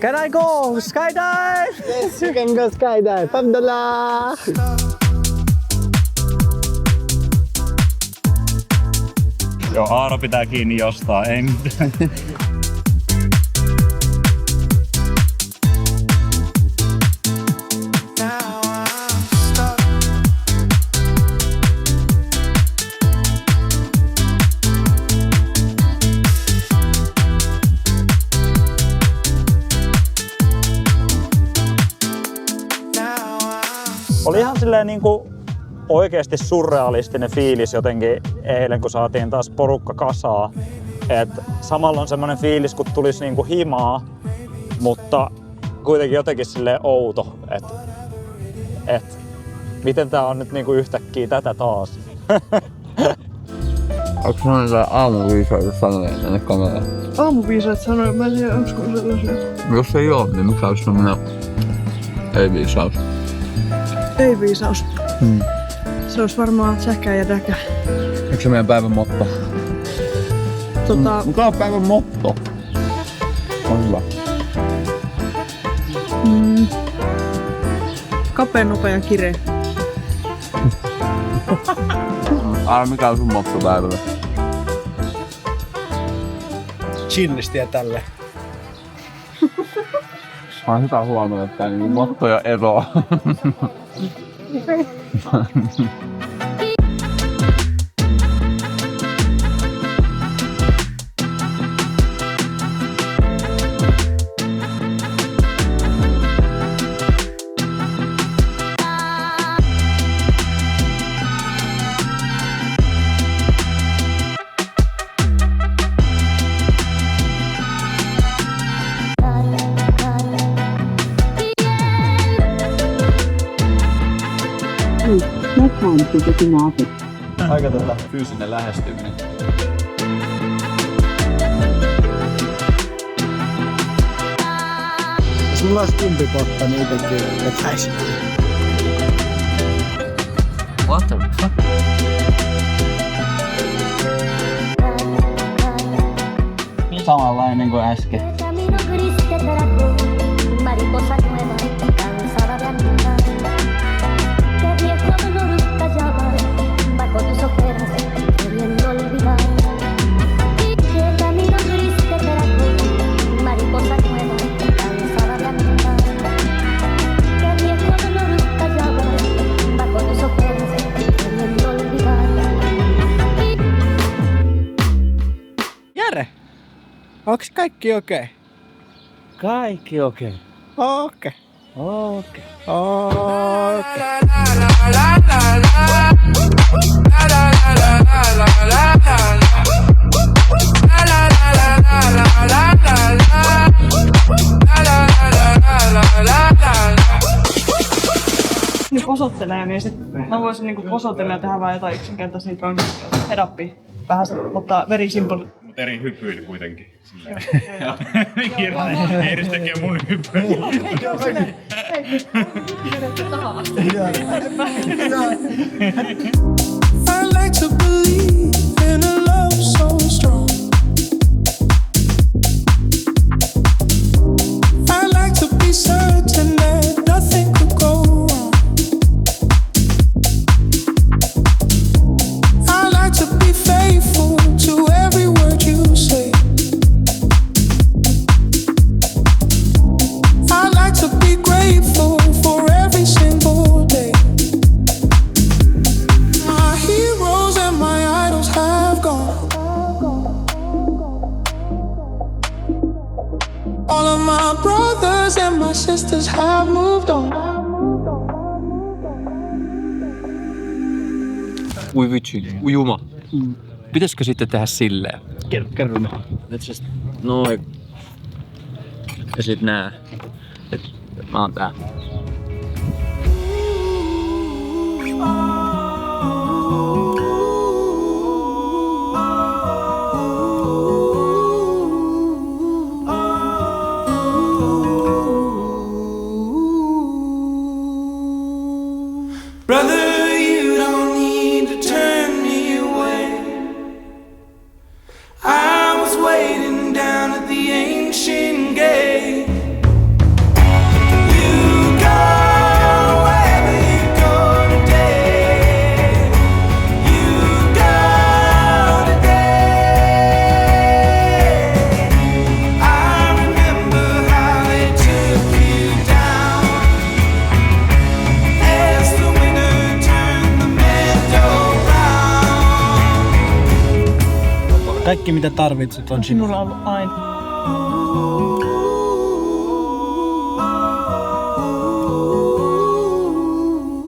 Can I go skydive? Yes, you can go skydive. $5. Joo, Aaro pitää kiinni jostain, ei mitään. Oli ihan silleen niinku oikeesti surrealistinen fiilis jotenkin eilen, kun saatiin taas porukka kasaa. Et samalla on semmonen fiilis, kun tulisi niinku himaa, mutta kuitenkin jotenkin silleen outo, et miten tää on nyt niinku yhtäkkiä tätä taas. Onko sulla jotain aamuviisaita sanoja tänne kameraan? Aamuviisaat sanoja? Mä en tiedä, onko sellaisia. Jos ei oo, niin mikä olisi semmonen ei-viisaus? Ei-viisaus. Se olisi varmaan säkä ja däkä. Onko se meidän päivän motto? Mikä on päivän motto? On hyvä. Kapea, nopea ja kireä. Mikä on sun motto päivällä? Chinnistiä tälle. Mä oon hyvä huomioon, että tää niinku motto ja ero. Aika fyysinen lähestyminen. Jos mulla olisi kumpipotta, niin itekin vetäisin. What the fuck? Samanlainen kuin äsken. Jere! Onks kaikki okei? Kaikki okei. Okei. Okei. Okei. Niin posottelee, niin sit mä voisin niinku posotella ja tehdä vaan jotain yksinkertaisia head-upia. Vähän se, mutta very simple. Mut eri hypyillä kuitenkin. Eiris tekee mun hypyillä. I like to believe in a love so strong. I like to be certain that nothing could go wrong. I like to be faithful to every word you say. I like to be grateful for every single day. My heroes and my idols have gone. All of my brothers and my sisters have moved on. Ui vitsi, ujuma. Pitäisikö sitten tehdä silleen? Kerro nyt. Noin. Ja sit nää. Et mä oon tää. Brother, you don't need to turn me away. I was waiting down at the ancient Kaikki mitä tarvitset on Sinulla on ollut aina.